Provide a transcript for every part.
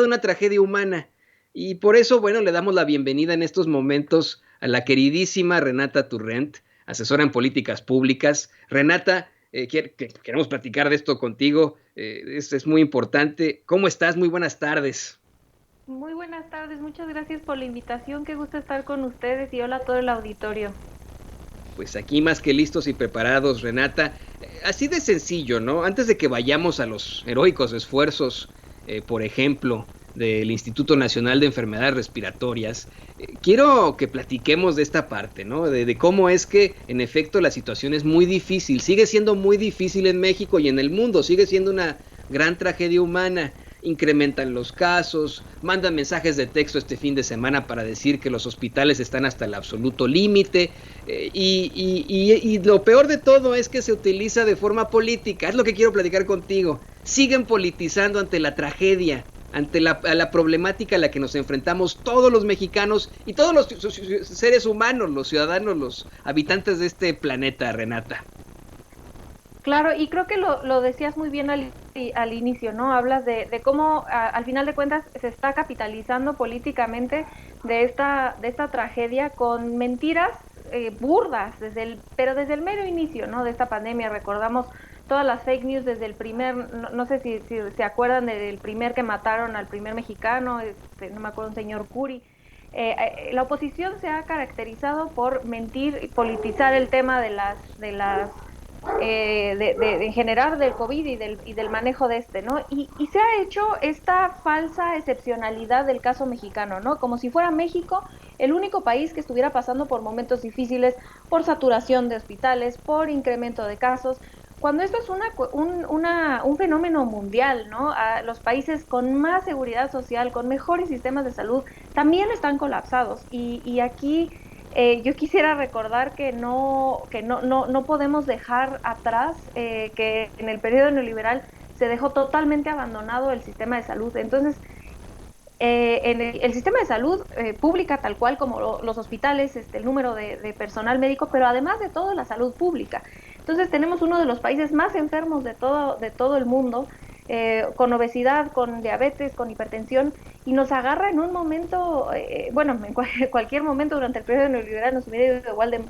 de una tragedia humana. Y por eso, bueno, le damos la bienvenida en estos momentos a la queridísima Renata Turrent, asesora en políticas públicas. Renata, queremos platicar de esto contigo, es muy importante. ¿Cómo estás? Muy buenas tardes. Muy buenas tardes, muchas gracias por la invitación, qué gusto estar con ustedes y hola a todo el auditorio. Pues aquí más que listos y preparados, Renata. Así de sencillo, ¿no? Antes de que vayamos a los heroicos esfuerzos, por ejemplo, del Instituto Nacional de Enfermedades Respiratorias, quiero que platiquemos de esta parte, ¿no? De cómo es que, en efecto, la situación es muy difícil, sigue siendo muy difícil en México y en el mundo, sigue siendo una gran tragedia humana. Incrementan los casos, mandan mensajes de texto este fin de semana para decir que los hospitales están hasta el absoluto límite, y lo peor de todo es que se utiliza de forma política. Es lo que quiero platicar contigo. Siguen politizando ante la tragedia, ante la problemática a la que nos enfrentamos todos los mexicanos y todos los seres humanos, los ciudadanos, los habitantes de este planeta, Renata. Claro, y creo que lo decías muy bien al inicio, ¿no? Hablas de cómo al final de cuentas se está capitalizando políticamente de esta tragedia con mentiras burdas, pero desde el mero inicio, ¿no? De esta pandemia, recordamos todas las fake news desde el primer, no sé si se acuerdan del primer que mataron al primer mexicano, no me acuerdo, un señor Curi. La oposición se ha caracterizado por mentir y politizar el tema en general del COVID y del manejo de este, ¿no? Y se ha hecho esta falsa excepcionalidad del caso mexicano, ¿no? Como si fuera México el único país que estuviera pasando por momentos difíciles, por saturación de hospitales, por incremento de casos, cuando esto es un fenómeno mundial, ¿no? Los países con más seguridad social, con mejores sistemas de salud, también están colapsados. Y aquí yo quisiera recordar que no podemos dejar atrás que en el periodo neoliberal se dejó totalmente abandonado el sistema de salud. Entonces, en el sistema de salud pública, tal cual como los hospitales, el número de personal médico, pero además de todo, la salud pública. Entonces, tenemos uno de los países más enfermos de todo el mundo, con obesidad, con diabetes, con hipertensión, y nos agarra en un momento, bueno, en cualquier momento durante el periodo neoliberal nos hubiera ido igual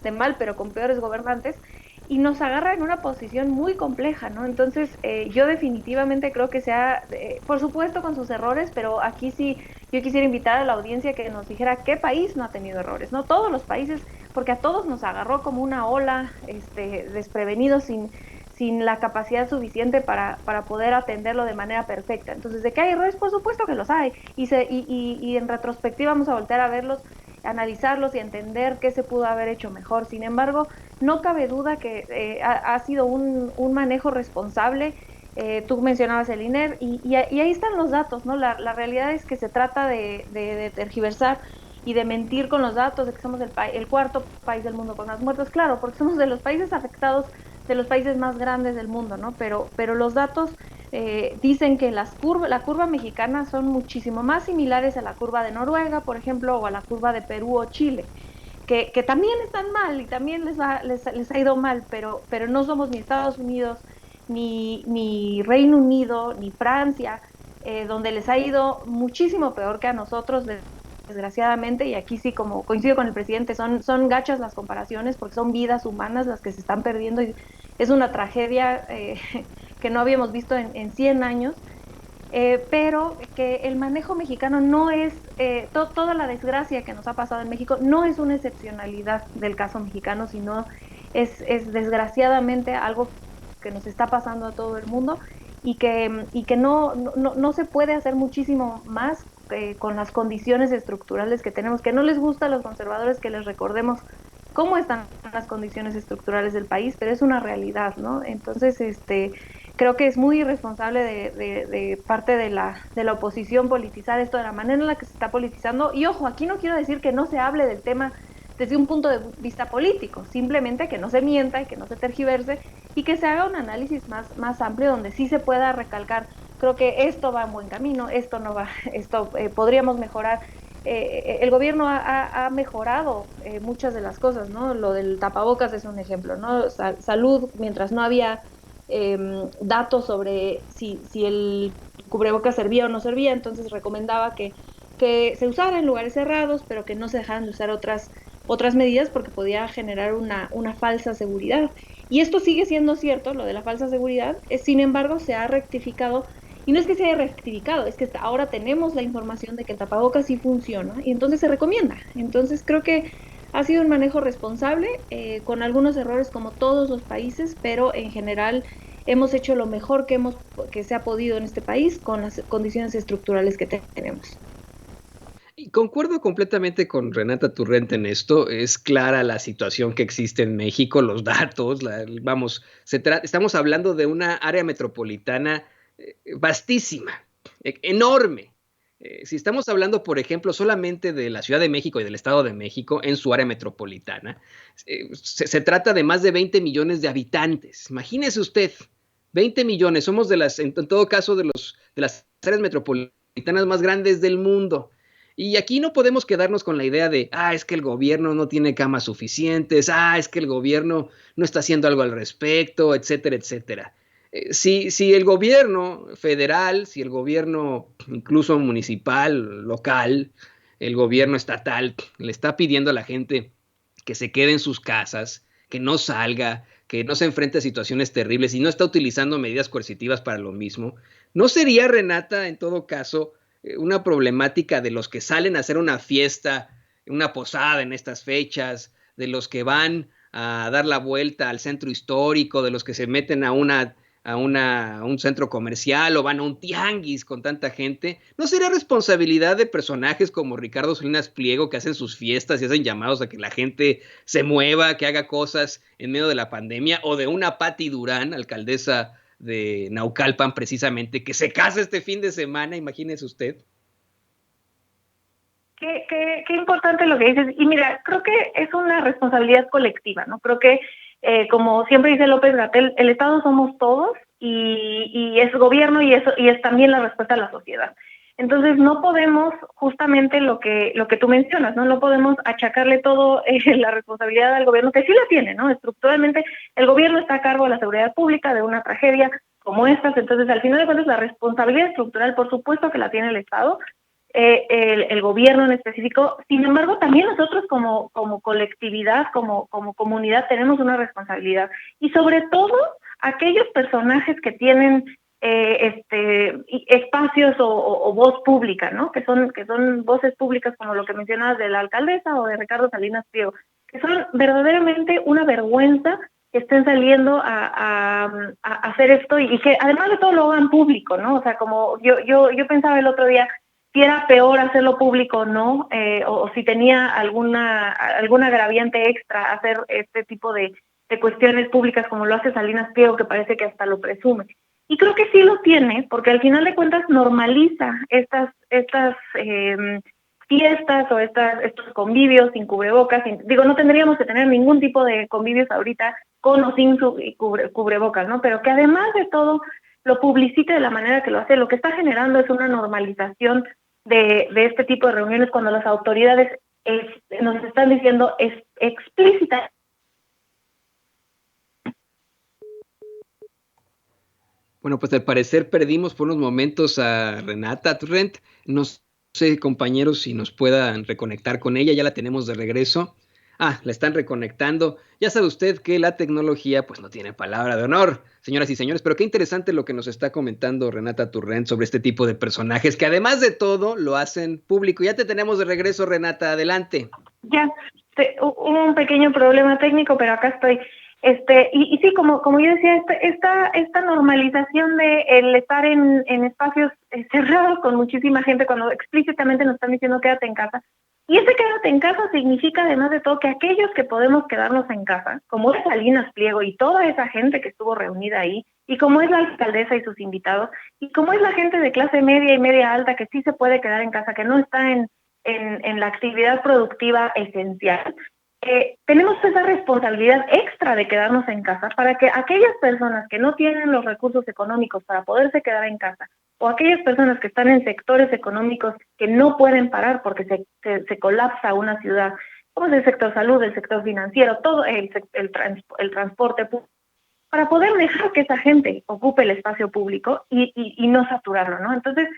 de mal, pero con peores gobernantes, y nos agarra en una posición muy compleja, ¿no? Entonces, yo definitivamente creo que sea, por supuesto con sus errores, pero aquí sí yo quisiera invitar a la audiencia que nos dijera qué país no ha tenido errores, ¿no? Todos los países, porque a todos nos agarró como una ola, desprevenidos, sin la capacidad suficiente para poder atenderlo de manera perfecta. Entonces, ¿de qué hay errores? Por supuesto que los hay. Y en retrospectiva vamos a voltear a verlos, analizarlos y entender qué se pudo haber hecho mejor. Sin embargo, no cabe duda que ha sido un manejo responsable. Tú mencionabas el INER y ahí están los datos, ¿no? La realidad es que se trata de tergiversar y de mentir con los datos, de que somos el cuarto país del mundo con más muertos, claro, porque somos de los países afectados, de los países más grandes del mundo, ¿no? Pero los datos dicen que la curva mexicana son muchísimo más similares a la curva de Noruega, por ejemplo, o a la curva de Perú o Chile. Que también están mal y también les ha ido mal, pero no somos ni Estados Unidos, ni Reino Unido, ni Francia, donde les ha ido muchísimo peor que a nosotros, desgraciadamente, y aquí sí, como coincido con el presidente, son gachas las comparaciones porque son vidas humanas las que se están perdiendo y es una tragedia que no habíamos visto en 100 años. Pero que el manejo mexicano no es, toda la desgracia que nos ha pasado en México no es una excepcionalidad del caso mexicano, sino es desgraciadamente algo que nos está pasando a todo el mundo y que no se puede hacer muchísimo más con las condiciones estructurales que tenemos, que no les gusta a los conservadores que les recordemos cómo están las condiciones estructurales del país, pero es una realidad, ¿no? Entonces, creo que es muy irresponsable de parte de la oposición politizar esto de la manera en la que se está politizando. Y ojo, aquí no quiero decir que no se hable del tema desde un punto de vista político, simplemente que no se mienta y que no se tergiverse y que se haga un análisis más amplio donde sí se pueda recalcar, creo que esto va en buen camino, esto no va, esto podríamos mejorar. El gobierno ha mejorado muchas de las cosas, ¿no? Lo del tapabocas es un ejemplo, ¿no? Salud, mientras no había datos sobre si el cubrebocas servía o no servía, entonces recomendaba que se usara en lugares cerrados, pero que no se dejaran de usar otras medidas porque podía generar una falsa seguridad. Y esto sigue siendo cierto, lo de la falsa seguridad, sin embargo se ha rectificado, y no es que se haya rectificado, es que ahora tenemos la información de que el tapabocas sí funciona y entonces se recomienda. Entonces creo que ha sido un manejo responsable, con algunos errores como todos los países, pero en general hemos hecho lo mejor que se ha podido en este país con las condiciones estructurales que tenemos. Y concuerdo completamente con Renata Turrent en esto. Es clara la situación que existe en México, los datos, vamos, estamos hablando de una área metropolitana vastísima, enorme. Si estamos hablando, por ejemplo, solamente de la Ciudad de México y del Estado de México en su área metropolitana, se trata de más de 20 millones de habitantes. Imagínese usted, 20 millones, somos en todo caso de las áreas metropolitanas más grandes del mundo. Y aquí no podemos quedarnos con la idea de, es que el gobierno no tiene camas suficientes, es que el gobierno no está haciendo algo al respecto, etcétera, etcétera. Si el gobierno federal, si el gobierno incluso municipal, local, el gobierno estatal, le está pidiendo a la gente que se quede en sus casas, que no salga, que no se enfrente a situaciones terribles y no está utilizando medidas coercitivas para lo mismo, ¿no sería, Renata, en todo caso, una problemática de los que salen a hacer una fiesta, una posada en estas fechas, de los que van a dar la vuelta al centro histórico, de los que se meten a un centro comercial o van a un tianguis con tanta gente? ¿No sería responsabilidad de personajes como Ricardo Salinas Pliego, que hacen sus fiestas y hacen llamados a que la gente se mueva, que haga cosas en medio de la pandemia, o de una Patti Durán, alcaldesa de Naucalpan precisamente, que se casa este fin de semana, imagínese usted? Qué importante lo que dices. Y mira, creo que es una responsabilidad colectiva, ¿no? Creo que, como siempre dice López-Gatell, el Estado somos todos y es gobierno y es también la respuesta a la sociedad. Entonces no podemos, justamente lo que tú mencionas, no podemos achacarle todo la responsabilidad al gobierno, que sí la tiene, ¿no? Estructuralmente el gobierno está a cargo de la seguridad pública, de una tragedia como estas. Entonces al final de cuentas la responsabilidad estructural por supuesto que la tiene el Estado, el gobierno en específico. Sin embargo, también nosotros como colectividad, como comunidad, tenemos una responsabilidad. Y sobre todo, aquellos personajes que tienen espacios o voz pública, ¿no? Que son voces públicas, como lo que mencionabas de la alcaldesa o de Ricardo Salinas Pliego, que son verdaderamente una vergüenza que estén saliendo a hacer esto y que además de todo lo hagan público, ¿no? O sea, como yo pensaba el otro día, si era peor hacerlo público o no, o si tenía alguna agraviante extra hacer este tipo de cuestiones públicas como lo hace Salinas Pliego, que parece que hasta lo presume. Y creo que sí lo tiene, porque al final de cuentas normaliza estas fiestas o estos convivios sin cubrebocas. No tendríamos que tener ningún tipo de convivios ahorita con o sin cubrebocas, ¿no? Pero que además de todo lo publicite de la manera que lo hace, lo que está generando es una normalización de este tipo de reuniones cuando las autoridades nos están diciendo explícita. Bueno, pues al parecer perdimos por unos momentos a Renata Turrent. No sé, compañeros, si nos puedan reconectar con ella. Ya la tenemos de regreso. La están reconectando. Ya sabe usted que la tecnología pues no tiene palabra de honor, señoras y señores, pero qué interesante lo que nos está comentando Renata Turrent sobre este tipo de personajes que además de todo lo hacen público. Ya te tenemos de regreso, Renata, adelante. Ya, hubo un pequeño problema técnico, pero acá estoy. Y sí, como yo decía, esta normalización de el estar en espacios cerrados con muchísima gente, cuando explícitamente nos están diciendo quédate en casa. Y ese quédate en casa significa, además de todo, que aquellos que podemos quedarnos en casa, como es Salinas Pliego y toda esa gente que estuvo reunida ahí, y como es la alcaldesa y sus invitados, y como es la gente de clase media y media alta que sí se puede quedar en casa, que no está en la actividad productiva esencial, tenemos esa responsabilidad extra de quedarnos en casa para que aquellas personas que no tienen los recursos económicos para poderse quedar en casa, o aquellas personas que están en sectores económicos que no pueden parar porque se colapsa una ciudad, como es el sector salud, el sector financiero, todo el transporte público, para poder dejar que esa gente ocupe el espacio público y no saturarlo, ¿no? Entonces,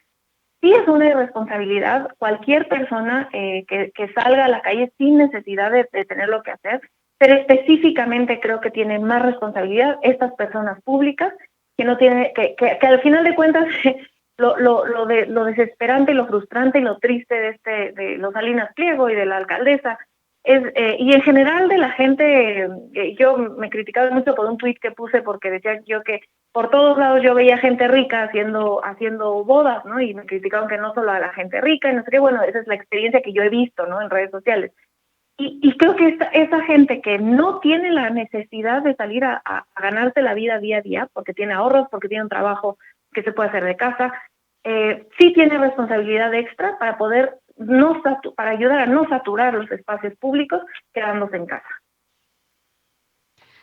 sí es una irresponsabilidad cualquier persona que salga a la calle sin necesidad de tener lo que hacer, pero específicamente creo que tienen más responsabilidad estas personas públicas que no tienen, que al final de cuentas lo desesperante y lo frustrante y lo triste de los Salinas Pliego y de la alcaldesa es, y en general de la gente, yo me criticaba mucho por un tuit que puse porque decía yo que por todos lados yo veía gente rica haciendo bodas, ¿no? Y me criticaban que no solo a la gente rica y no sé qué, bueno, esa es la experiencia que yo he visto, ¿no? En redes sociales. Y creo que esa gente que no tiene la necesidad de salir a ganarse la vida día a día, porque tiene ahorros, porque tiene un trabajo que se puede hacer de casa, sí tiene responsabilidad extra para poder para ayudar a no saturar los espacios públicos quedándose en casa.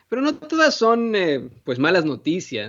Pero no todas son pues malas noticias.